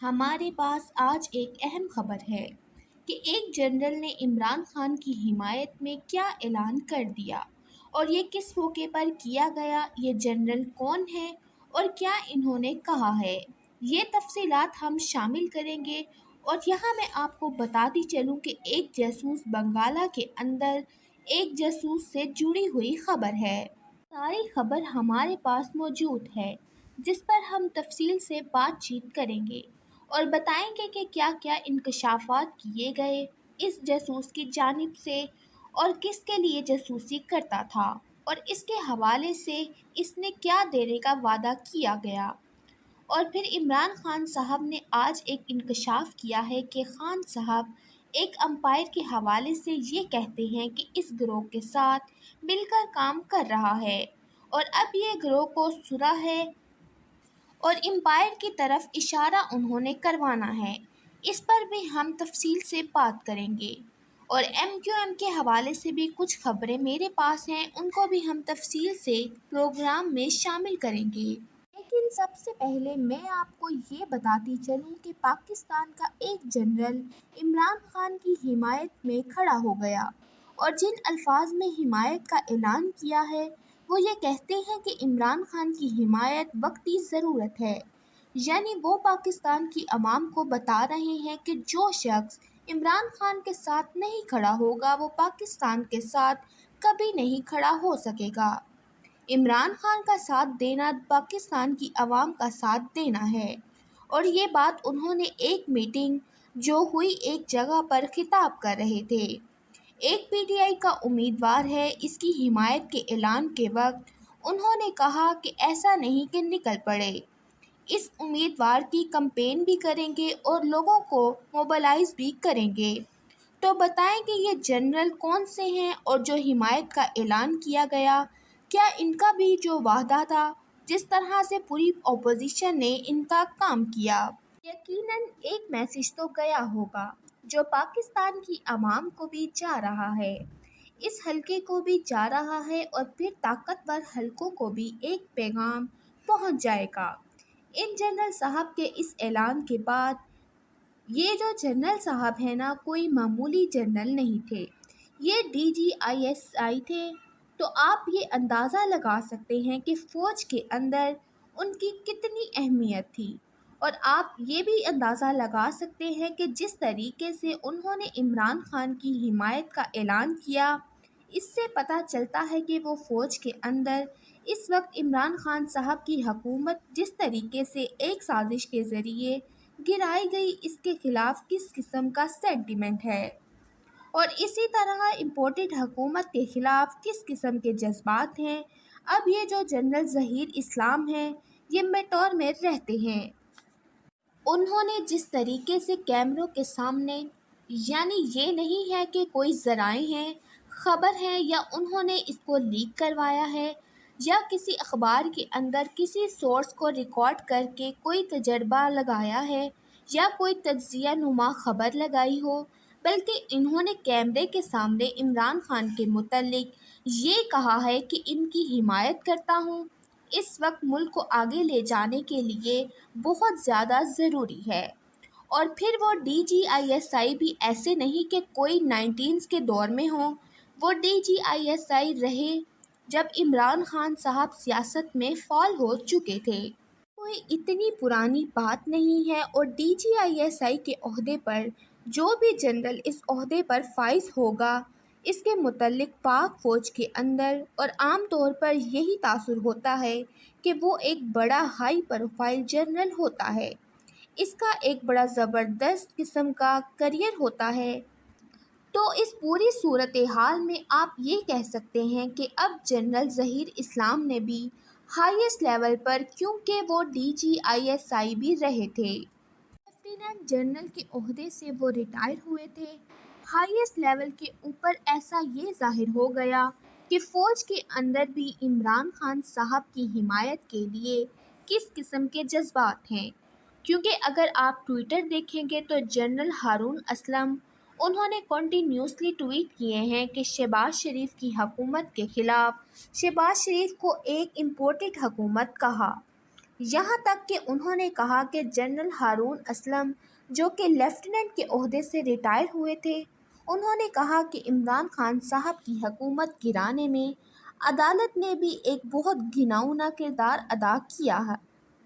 ہمارے پاس آج ایک اہم خبر ہے کہ ایک جنرل نے عمران خان کی حمایت میں کیا اعلان کر دیا اور یہ کس موقع پر کیا گیا۔ یہ جنرل کون ہے اور کیا انہوں نے کہا ہے، یہ تفصیلات ہم شامل کریں گے۔ اور یہاں میں آپ کو بتاتی چلوں کہ ایک جاسوس بنگالہ کے اندر ایک جاسوس سے جڑی ہوئی خبر ہے۔ ساری خبر ہمارے پاس موجود ہے جس پر ہم تفصیل سے بات چیت کریں گے اور بتائیں گے کہ کیا کیا انکشافات کیے گئے اس جاسوس کی جانب سے اور کس کے لیے جاسوسی کرتا تھا اور اس کے حوالے سے اس نے کیا دینے کا وعدہ کیا گیا۔ اور پھر عمران خان صاحب نے آج ایک انکشاف کیا ہے کہ خان صاحب ایک امپائر کے حوالے سے یہ کہتے ہیں کہ اس گروہ کے ساتھ مل کر کام کر رہا ہے اور اب یہ گروہ کو سرا ہے اور امپائر کی طرف اشارہ انہوں نے کروانا ہے۔ اس پر بھی ہم تفصیل سے بات کریں گے اور MQM کے حوالے سے بھی کچھ خبریں میرے پاس ہیں، ان کو بھی ہم تفصیل سے پروگرام میں شامل کریں گے۔ لیکن سب سے پہلے میں آپ کو یہ بتاتی چلوں کہ پاکستان کا ایک جنرل عمران خان کی حمایت میں کھڑا ہو گیا اور جن الفاظ میں حمایت کا اعلان کیا ہے وہ یہ کہتے ہیں کہ عمران خان کی حمایت وقتی ضرورت ہے، یعنی وہ پاکستان کی عوام کو بتا رہے ہیں کہ جو شخص عمران خان کے ساتھ نہیں کھڑا ہوگا وہ پاکستان کے ساتھ کبھی نہیں کھڑا ہو سکے گا۔ عمران خان کا ساتھ دینا پاکستان کی عوام کا ساتھ دینا ہے۔ اور یہ بات انہوں نے ایک میٹنگ جو ہوئی ایک جگہ پر خطاب کر رہے تھے۔ ایک PTI کا امیدوار ہے، اس کی حمایت کے اعلان کے وقت انہوں نے کہا کہ ایسا نہیں کہ نکل پڑے، اس امیدوار کی کمپین بھی کریں گے اور لوگوں کو موبلائز بھی کریں گے۔ تو بتائیں کہ یہ جنرل کون سے ہیں اور جو حمایت کا اعلان کیا گیا، کیا ان کا بھی جو وعدہ تھا جس طرح سے پوری اپوزیشن نے ان کا کام کیا، یقیناً ایک میسج تو گیا ہوگا جو پاکستان کی عوام کو بھی جا رہا ہے، اس حلقے کو بھی جا رہا ہے اور پھر طاقتور حلقوں کو بھی ایک پیغام پہنچ جائے گا۔ ان جنرل صاحب کے اس اعلان کے بعد، یہ جو جنرل صاحب ہیں نا، کوئی معمولی جنرل نہیں تھے، یہ DGISI تھے۔ تو آپ یہ اندازہ لگا سکتے ہیں کہ فوج کے اندر ان کی کتنی اہمیت تھی، اور آپ یہ بھی اندازہ لگا سکتے ہیں کہ جس طریقے سے انہوں نے عمران خان کی حمایت کا اعلان کیا، اس سے پتہ چلتا ہے کہ وہ فوج کے اندر اس وقت عمران خان صاحب کی حکومت جس طریقے سے ایک سازش کے ذریعے گرائی گئی، اس کے خلاف کس قسم کا سینٹیمنٹ ہے، اور اسی طرح امپورٹڈ حکومت کے خلاف کس قسم کے جذبات ہیں۔ اب یہ جو جنرل ظہیر اسلام ہیں، یہ میٹور میں رہتے ہیں۔ انہوں نے جس طریقے سے کیمروں کے سامنے، یعنی یہ نہیں ہے کہ کوئی ذرائع ہیں، خبر ہے یا انہوں نے اس کو لیک کروایا ہے یا کسی اخبار کے اندر کسی سورس کو ریکارڈ کر کے کوئی تجربہ لگایا ہے یا کوئی تجزیہ نما خبر لگائی ہو، بلکہ انہوں نے کیمرے کے سامنے عمران خان کے متعلق یہ کہا ہے کہ ان کی حمایت کرتا ہوں، اس وقت ملک کو آگے لے جانے کے لیے بہت زیادہ ضروری ہے۔ اور پھر وہ DGISI بھی ایسے نہیں کہ کوئی 19s کے دور میں ہوں، وہ DGISI رہے جب عمران خان صاحب سیاست میں فعال ہو چکے تھے، کوئی اتنی پرانی بات نہیں ہے۔ اور DGISI کے عہدے پر جو بھی جنرل اس عہدے پر فائز ہوگا، اس کے متعلق پاک فوج کے اندر اور عام طور پر یہی تاثر ہوتا ہے کہ وہ ایک بڑا ہائی پروفائل جنرل ہوتا ہے، اس کا ایک بڑا زبردست قسم کا کریئر ہوتا ہے۔ تو اس پوری صورتحال میں آپ یہ کہہ سکتے ہیں کہ اب جنرل ظہیر اسلام نے بھی ہائیسٹ لیول پر، کیونکہ وہ DGISI بھی رہے تھے، لیفٹیننٹ جنرل کے عہدے سے وہ ریٹائر ہوئے تھے، ہائیسٹ لیول کے اوپر ایسا یہ ظاہر ہو گیا کہ فوج کے اندر بھی عمران خان صاحب کی حمایت کے لیے کس قسم کے جذبات ہیں۔ کیونکہ اگر آپ ٹویٹر دیکھیں گے تو جنرل ہارون اسلم، انہوں نے کنٹینیوسلی ٹویٹ کیے ہیں کہ شہباز شریف کی حکومت کے خلاف، شہباز شریف کو ایک امپورٹڈ حکومت کہا، یہاں تک کہ انہوں نے کہا کہ جنرل ہارون اسلم جو کہ لیفٹیننٹ کے عہدے سے ریٹائر ہوئے تھے، انہوں نے کہا کہ عمران خان صاحب کی حکومت گرانے میں عدالت نے بھی ایک بہت گھناؤنا کردار ادا کیا ہے۔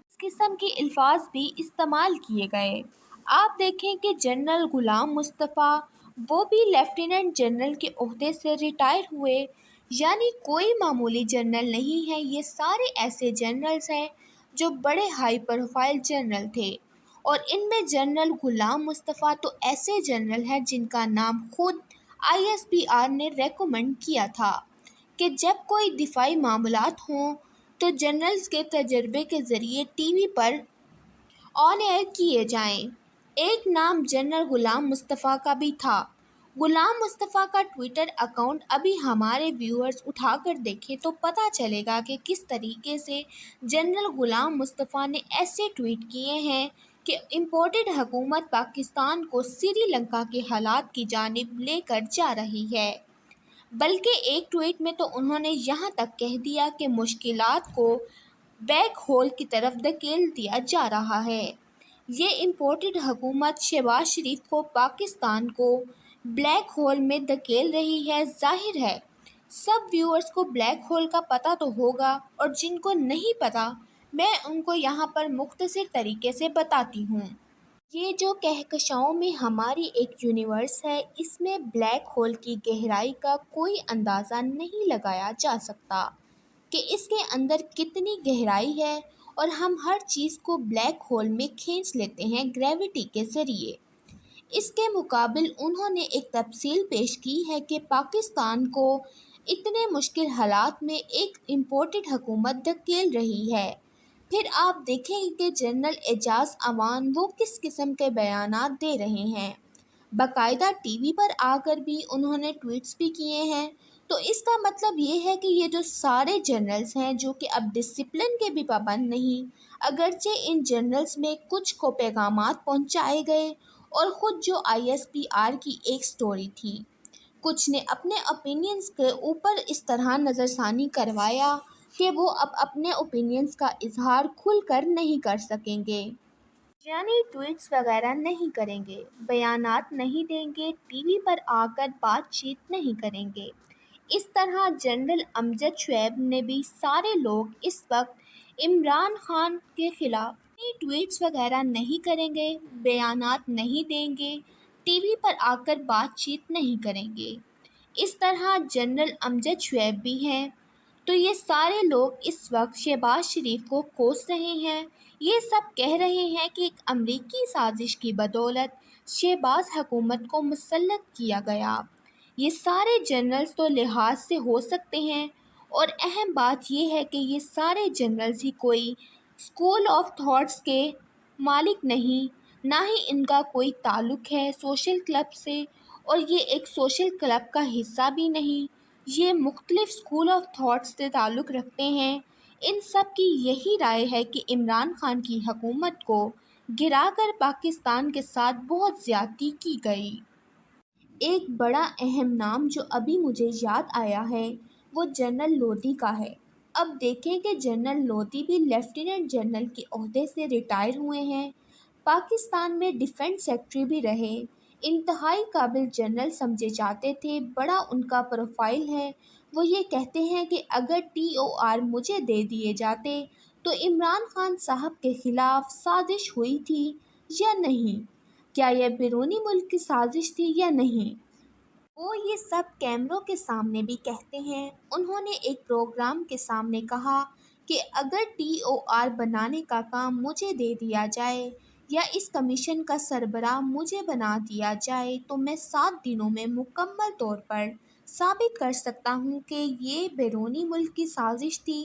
اس قسم کے الفاظ بھی استعمال کیے گئے۔ آپ دیکھیں کہ جنرل غلام مصطفیٰ وہ بھی لیفٹیننٹ جنرل کے عہدے سے ریٹائر ہوئے، یعنی کوئی معمولی جنرل نہیں ہے، یہ سارے ایسے جنرلز ہیں جو بڑے ہائی پروفائل جنرل تھے، اور ان میں جنرل غلام مصطفیٰ تو ایسے جنرل ہیں جن کا نام خود ISPR نے ریکمنڈ کیا تھا کہ جب کوئی دفاعی معاملات ہوں تو جنرلز کے تجربے کے ذریعے ٹی وی پر آن ایئر کیے جائیں۔ ایک نام جنرل غلام مصطفیٰ کا بھی تھا۔ غلام مصطفیٰ کا ٹویٹر اکاؤنٹ ابھی ہمارے ویورز اٹھا کر دیکھیں تو پتہ چلے گا کہ کس طریقے سے جنرل غلام مصطفیٰ نے ایسے ٹویٹ کیے ہیں کہ امپورٹڈ حکومت پاکستان کو سری لنکا کے حالات کی جانب لے کر جا رہی ہے، بلکہ ایک ٹویٹ میں تو انہوں نے یہاں تک کہہ دیا کہ مشکلات کو بلیک ہول کی طرف دھکیل دیا جا رہا ہے۔ یہ امپورٹڈ حکومت شہباز شریف کو پاکستان کو بلیک ہول میں دھکیل رہی ہے۔ ظاہر ہے سب ویورز کو بلیک ہول کا پتہ تو ہوگا، اور جن کو نہیں پتہ میں ان کو یہاں پر مختصر طریقے سے بتاتی ہوں۔ یہ جو کہکشاؤں میں ہماری ایک یونیورس ہے، اس میں بلیک ہول کی گہرائی کا کوئی اندازہ نہیں لگایا جا سکتا کہ اس کے اندر کتنی گہرائی ہے، اور ہم ہر چیز کو بلیک ہول میں کھینچ لیتے ہیں گریوٹی کے ذریعے۔ اس کے مقابل انہوں نے ایک تفصیل پیش کی ہے کہ پاکستان کو اتنے مشکل حالات میں ایک امپورٹڈ حکومت دھکیل رہی ہے۔ پھر آپ دیکھیں گے کہ جنرل اعجاز امان وہ کس قسم کے بیانات دے رہے ہیں۔ باقاعدہ ٹی وی پر آ کر بھی انہوں نے ٹویٹس بھی کیے ہیں، تو اس کا مطلب یہ ہے کہ یہ جو سارے جنرلز ہیں جو کہ اب ڈسپلن کے بھی پابند نہیں، اگرچہ ان جنرلز میں کچھ کو پیغامات پہنچائے گئے اور خود جو ISPR کی ایک سٹوری تھی، کچھ نے اپنے اوپینینز کے اوپر اس طرح نظر ثانی کروایا کہ وہ اب اپنے اوپینینز کا اظہار کھل کر نہیں کر سکیں گے، یعنی ٹویٹس وغیرہ نہیں کریں گے، بیانات نہیں دیں گے، ٹی وی پر آ کر بات چیت نہیں کریں گے۔ اس طرح جنرل امجد شعیب نے بھی سارے لوگ اس وقت عمران خان کے خلاف ٹویٹس وغیرہ نہیں کریں گے، بیانات نہیں دیں گے، ٹی وی پر آ کر بات چیت نہیں کریں گے۔ اس طرح جنرل امجد شعیب بھی ہیں، تو یہ سارے لوگ اس وقت شہباز شریف کو کوس رہے ہیں۔ یہ سب کہہ رہے ہیں کہ ایک امریکی سازش کی بدولت شہباز حکومت کو مسلط کیا گیا۔ یہ سارے جنرلز تو لحاظ سے ہو سکتے ہیں، اور اہم بات یہ ہے کہ یہ سارے جنرلز ہی کوئی اسکول آف تھاٹس کے مالک نہیں، نہ ہی ان کا کوئی تعلق ہے سوشل کلب سے، اور یہ ایک سوشل کلب کا حصہ بھی نہیں، یہ مختلف اسکول آف تھاٹس سے تعلق رکھتے ہیں۔ ان سب کی یہی رائے ہے کہ عمران خان کی حکومت کو گرا کر پاکستان کے ساتھ بہت زیادتی کی گئی۔ ایک بڑا اہم نام جو ابھی مجھے یاد آیا ہے وہ جنرل لودھی کا ہے۔ اب دیکھیں کہ جنرل لودھی بھی لیفٹیننٹ جنرل کے عہدے سے ریٹائر ہوئے ہیں، پاکستان میں ڈیفنس سیکرٹری بھی رہے، انتہائی قابل جنرل سمجھے جاتے تھے، بڑا ان کا پروفائل ہے۔ وہ یہ کہتے ہیں کہ اگر TOR مجھے دے دیے جاتے تو عمران خان صاحب کے خلاف سازش ہوئی تھی یا نہیں، کیا یہ بیرونی ملک کی سازش تھی یا نہیں۔ وہ یہ سب کیمروں کے سامنے بھی کہتے ہیں۔ انہوں نے ایک پروگرام کے سامنے کہا کہ اگر TOR بنانے کا کام مجھے دے دیا جائے یا اس کمیشن کا سربراہ مجھے بنا دیا جائے تو میں 7 دنوں میں مکمل طور پر ثابت کر سکتا ہوں کہ یہ بیرونی ملک کی سازش تھی،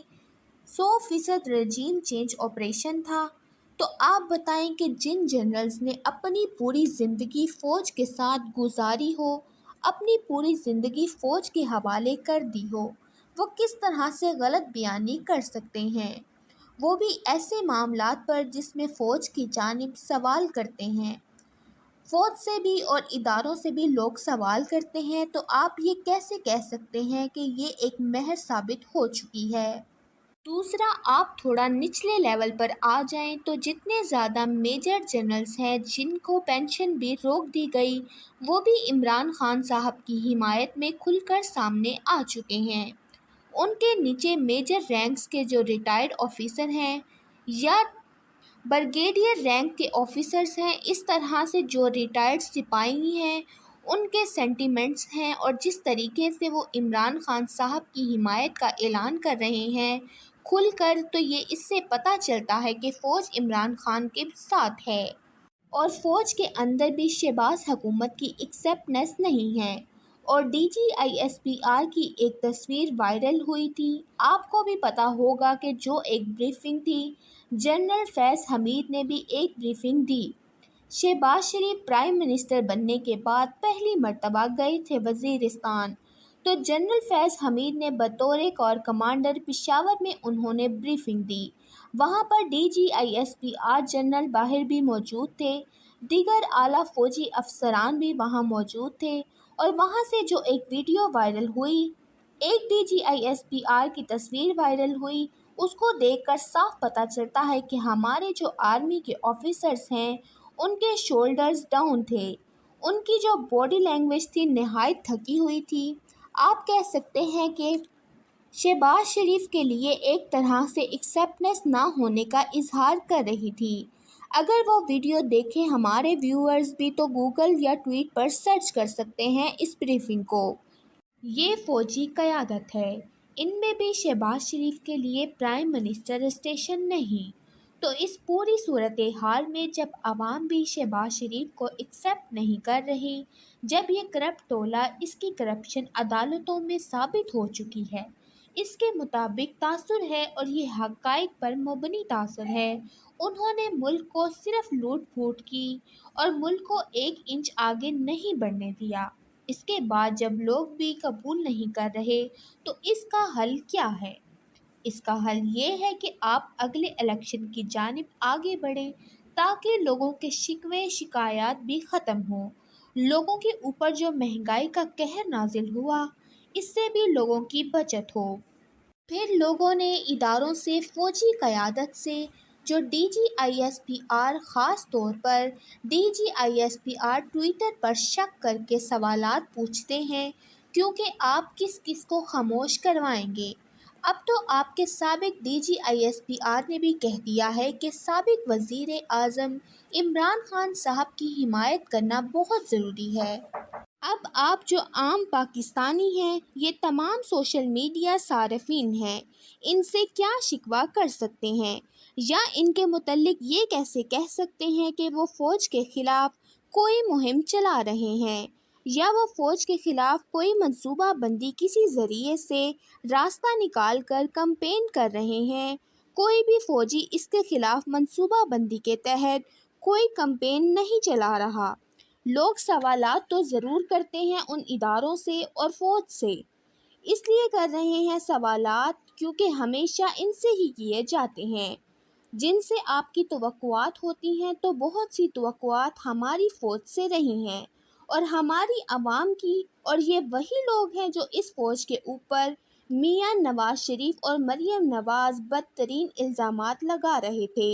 100% رجیم چینج آپریشن تھا۔ تو آپ بتائیں کہ جن جنرلز نے اپنی پوری زندگی فوج کے ساتھ گزاری ہو، اپنی پوری زندگی فوج کے حوالے کر دی ہو، وہ کس طرح سے غلط بیانی کر سکتے ہیں، وہ بھی ایسے معاملات پر جس میں فوج کی جانب سوال کرتے ہیں۔ فوج سے بھی اور اداروں سے بھی لوگ سوال کرتے ہیں، تو آپ یہ کیسے کہہ سکتے ہیں کہ یہ ایک مہر ثابت ہو چکی ہے۔ دوسرا، آپ تھوڑا نچلے لیول پر آ جائیں تو جتنے زیادہ میجر جنرلز ہیں جن کو پینشن بھی روک دی گئی، وہ بھی عمران خان صاحب کی حمایت میں کھل کر سامنے آ چکے ہیں۔ ان کے نیچے میجر رینکس کے جو ریٹائرڈ آفیسر ہیں یا بریگیڈیئر رینک کے آفیسرز ہیں، اس طرح سے جو ریٹائرڈ سپاہی ہیں، ان کے سینٹیمنٹس ہیں اور جس طریقے سے وہ عمران خان صاحب کی حمایت کا اعلان کر رہے ہیں کھل کر، تو یہ اس سے پتہ چلتا ہے کہ فوج عمران خان کے ساتھ ہے۔ اور فوج کے اندر بھی شہباز حکومت کی ایکسیپٹنس نہیں ہے۔ اور D G I S P R کی ایک تصویر وائرل ہوئی تھی، آپ کو بھی پتہ ہوگا کہ جو ایک بریفنگ تھی، جنرل فیض حمید نے بھی ایک بریفنگ دی۔ شہباز شریف پرائم منسٹر بننے کے بعد پہلی مرتبہ گئے تھے وزیرستان، تو جنرل فیض حمید نے بطور کور کمانڈر پشاور میں انہوں نے بریفنگ دی۔ وہاں پر D G I S P R general باہر بھی موجود تھے، دیگر اعلیٰ فوجی افسران بھی وہاں موجود تھے، اور وہاں سے جو ایک ویڈیو وائرل ہوئی، ایک D G I S P R کی تصویر وائرل ہوئی، اس کو دیکھ کر صاف پتہ چلتا ہے کہ ہمارے جو آرمی کے آفیسرز ہیں ان کے شولڈرز ڈاؤن تھے، ان کی جو باڈی لینگویج تھی نہایت تھکی ہوئی تھی۔ آپ کہہ سکتے ہیں کہ شہباز شریف کے لیے ایک طرح سے ایکسیپٹنس نہ ہونے کا اظہار کر رہی تھی۔ اگر وہ ویڈیو دیکھیں ہمارے ویورز بھی تو گوگل یا ٹویٹ پر سرچ کر سکتے ہیں اس بریفنگ کو۔ یہ فوجی قیادت ہے، ان میں بھی شہباز شریف کے لیے پرائم منسٹر اسٹیشن نہیں۔ تو اس پوری صورتحال میں جب عوام بھی شہباز شریف کو ایکسیپٹ نہیں کر رہی، جب یہ کرپٹ ٹولہ، اس کی کرپشن عدالتوں میں ثابت ہو چکی ہے، اس کے مطابق تاثر ہے اور یہ حقائق پر مبنی تاثر ہے، انہوں نے ملک کو صرف لوٹ پھوٹ کی اور ملک کو ایک انچ آگے نہیں بڑھنے دیا۔ اس کے بعد جب لوگ بھی قبول نہیں کر رہے تو اس کا حل کیا ہے؟ اس کا حل یہ ہے کہ آپ اگلے الیکشن کی جانب آگے بڑھیں تاکہ لوگوں کے شکوے شکایات بھی ختم ہوں۔ لوگوں کے اوپر جو مہنگائی کا قہر نازل ہوا، اس سے بھی لوگوں کی بچت ہو۔ پھر لوگوں نے اداروں سے، فوجی قیادت سے، جو D G I S P R, خاص طور پر D G I S P R Twitter پر شک کر کے سوالات پوچھتے ہیں، کیونکہ آپ کس کس کو خاموش کروائیں گے؟ اب تو آپ کے سابق D G I S P R نے بھی کہہ دیا ہے کہ سابق وزیر اعظم عمران خان صاحب کی حمایت کرنا بہت ضروری ہے۔ اب آپ جو عام پاکستانی ہیں، یہ تمام سوشل میڈیا صارفین ہیں، ان سے کیا شکوہ کر سکتے ہیں، یا ان کے متعلق یہ کیسے کہہ سکتے ہیں کہ وہ فوج کے خلاف کوئی مہم چلا رہے ہیں، یا وہ فوج کے خلاف کوئی منصوبہ بندی کسی ذریعے سے راستہ نکال کر کمپین کر رہے ہیں؟ کوئی بھی فوجی اس کے خلاف منصوبہ بندی کے تحت کوئی کمپین نہیں چلا رہا۔ لوگ سوالات تو ضرور کرتے ہیں ان اداروں سے اور فوج سے، اس لیے کر رہے ہیں سوالات کیونکہ ہمیشہ ان سے ہی کیے جاتے ہیں جن سے آپ کی توقعات ہوتی ہیں، تو بہت سی توقعات ہماری فوج سے رہی ہیں اور ہماری عوام کی، اور یہ وہی لوگ ہیں جو اس فوج کے اوپر میاں نواز شریف اور مریم نواز بدترین الزامات لگا رہے تھے،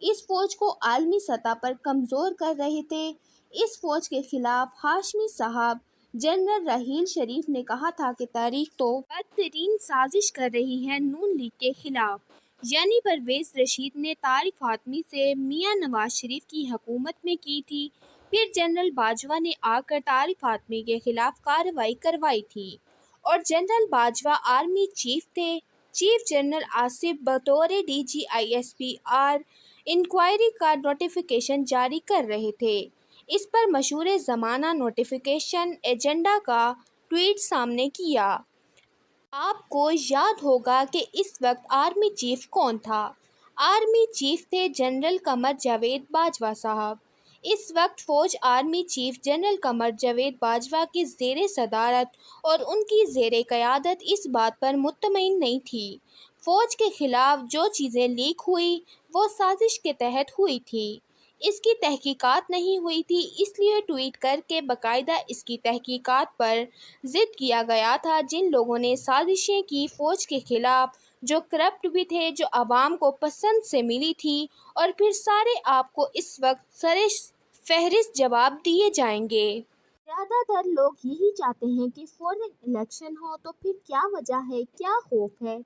اس فوج کو عالمی سطح پر کمزور کر رہے تھے۔ اس فوج کے خلاف ہاشمی صاحب، جنرل راحیل شریف نے کہا تھا کہ تاریخ تو بدترین سازش کر رہی ہے نون لیگ کے خلاف، یعنی پرویز رشید نے طارق فاطمی سے میاں نواز شریف کی حکومت میں کی تھی، پھر جنرل باجوہ نے آ کر طارق فاطمی کے خلاف کارروائی کروائی تھی، اور جنرل باجوہ آرمی چیف تھے۔ چیف جنرل آصف بطور D G I S P R inquiry کا نوٹیفیکیشن جاری کر رہے تھے۔ اس پر مشہور زمانہ نوٹیفیکیشن ایجنڈا کا ٹویٹ سامنے کیا۔ آپ کو یاد ہوگا کہ اس وقت آرمی چیف کون تھا؟ آرمی چیف تھے جنرل قمر جاوید باجوہ صاحب۔ اس وقت فوج army chief general Qamar Javed Bajwa کی زیر صدارت اور ان کی زیر قیادت اس بات پر مطمئن نہیں تھی۔ فوج کے خلاف جو چیزیں لیک ہوئی وہ سازش کے تحت ہوئی تھی۔ اس کی تحقیقات نہیں ہوئی تھی، اس لیے ٹویٹ کر کے باقاعدہ اس کی تحقیقات پر ضد کیا گیا تھا۔ جن لوگوں نے سازشیں کی فوج کے خلاف، جو کرپٹ بھی تھے، جو عوام کو پسند سے ملی تھی، اور پھر سارے آپ کو اس وقت سر فہرست جواب دیے جائیں گے۔ زیادہ تر لوگ یہی چاہتے ہیں کہ فوراً الیکشن ہو، تو پھر کیا وجہ ہے، کیا خوف ہے؟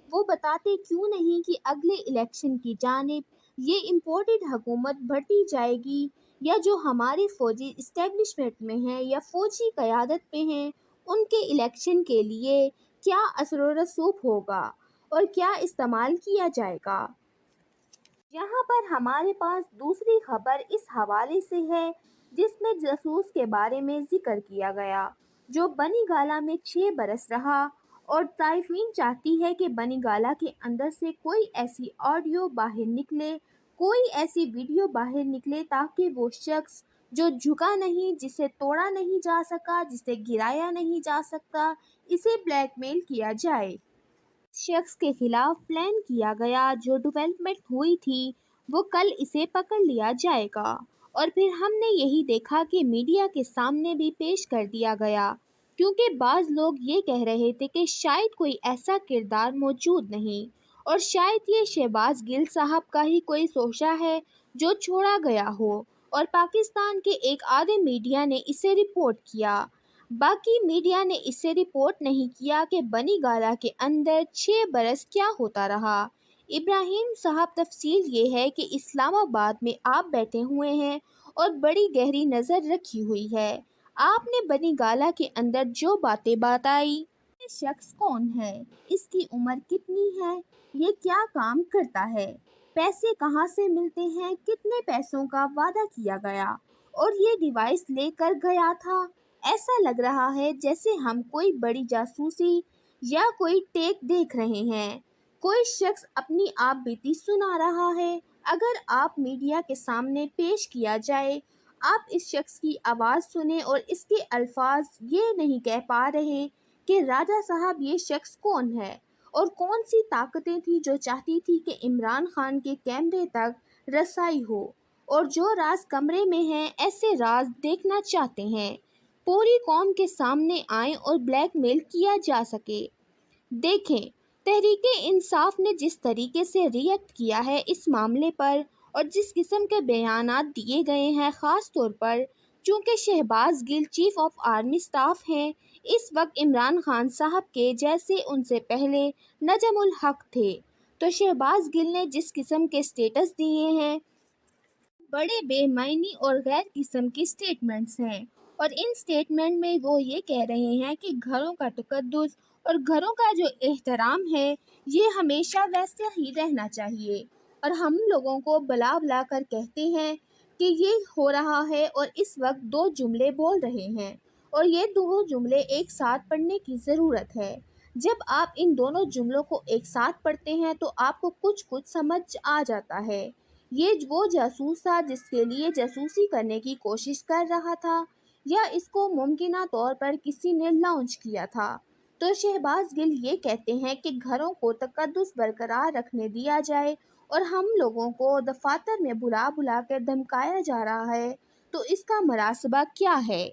وہ بتاتے کیوں نہیں کہ اگلے الیکشن کی جانب یہ امپورٹڈ حکومت بڑھتی جائے گی، یا جو ہمارے فوجی اسٹیبلشمنٹ میں ہیں یا فوجی قیادت پہ ہیں، ان کے الیکشن کے لیے کیا اثر و رسوخ ہوگا اور کیا استعمال کیا جائے گا۔ یہاں پر ہمارے پاس دوسری خبر اس حوالے سے ہے، جس میں جاسوس کے بارے میں ذکر کیا گیا، جو بنی گالہ میں 6 برس رہا، اور صارفین چاہتی ہے کہ بنی گالہ کے اندر سے کوئی ایسی آڈیو باہر نکلے، کوئی ایسی ویڈیو باہر نکلے، تاکہ وہ شخص جو جھکا نہیں، جسے توڑا نہیں جا سکا، جسے گرایا نہیں جا سکتا، اسے بلیک میل کیا جائے۔ شخص کے خلاف پلان کیا گیا جو ڈیولپمنٹ ہوئی تھی، وہ کل اسے پکڑ لیا جائے گا، اور پھر ہم نے یہی دیکھا کہ میڈیا کے سامنے بھی پیش کر دیا گیا، کیونکہ بعض لوگ یہ کہہ رہے تھے کہ شاید کوئی ایسا کردار موجود نہیں، اور شاید یہ شہباز گل صاحب کا ہی کوئی سوچا ہے جو چھوڑا گیا ہو، اور پاکستان کے ایک آدھے میڈیا نے اسے رپورٹ کیا۔ باقی میڈیا نے اسے رپورٹ نہیں کیا کہ بنی گالہ کے اندر 6 برس کیا ہوتا رہا۔ ابراہیم صاحب، تفصیل یہ ہے کہ اسلام آباد میں آپ بیٹھے ہوئے ہیں اور بڑی گہری نظر رکھی ہوئی ہے۔ آپ نے بنی گالہ کے اندر جو باتیں بتائی، یہ شخص کون ہے، اس کی عمر کتنی ہے، یہ کیا کام کرتا ہے، پیسے کہاں سے ملتے ہیں، کتنے پیسوں کا وعدہ کیا گیا، اور یہ ڈیوائس لے کر گیا تھا۔ ایسا لگ رہا ہے جیسے ہم کوئی بڑی جاسوسی یا کوئی ٹیپ دیکھ رہے ہیں، کوئی شخص اپنی آپ بیتی سنا رہا ہے۔ اگر آپ میڈیا کے سامنے پیش کیا جائے، آپ اس شخص کی آواز سنیں اور اس کے الفاظ یہ نہیں کہہ پا رہے کہ راجہ صاحب یہ شخص کون ہے، اور کون سی طاقتیں تھیں جو چاہتی تھی کہ عمران خان کے کیمرے تک رسائی ہو، اور جو راز کمرے میں ہیں ایسے راز دیکھنا چاہتے ہیں، پوری قوم کے سامنے آئیں اور بلیک میل کیا جا سکے۔ دیکھیں، تحریک انصاف نے جس طریقے سے ریئیکٹ کیا ہے اس معاملے پر، اور جس قسم کے بیانات دیے گئے ہیں، خاص طور پر چونکہ شہباز گل چیف آف آرمی اسٹاف ہیں، اس وقت عمران خان صاحب کے جیسے ان سے پہلے نجم الحق تھے، تو شہباز گل نے جس قسم کے سٹیٹس دیے ہیں، بڑے بے معنی اور غیر قسم کی سٹیٹمنٹس ہیں، اور ان سٹیٹمنٹ میں وہ یہ کہہ رہے ہیں کہ گھروں کا تقدس اور گھروں کا جو احترام ہے، یہ ہمیشہ ویسے ہی رہنا چاہیے، اور ہم لوگوں کو بلا بلا کر کہتے ہیں کہ یہ ہو رہا ہے، اور اس وقت 2 جملے بول رہے ہیں، اور یہ 2 جملے ایک ساتھ پڑھنے کی ضرورت ہے۔ جب آپ ان دونوں جملوں کو ایک ساتھ پڑھتے ہیں تو آپ کو کچھ سمجھ آ جاتا ہے۔ یہ وہ جاسوس تھا جس کے لیے جاسوسی کرنے کی کوشش کر رہا تھا، یا اس کو ممکنہ طور پر کسی نے لانچ کیا تھا۔ تو شہباز گل یہ کہتے ہیں کہ گھروں کو تقدس برقرار رکھنے دیا جائے، اور ہم لوگوں کو دفاتر میں بلا بلا کر دھمکایا جا رہا ہے، تو اس کا مراسبہ کیا ہے؟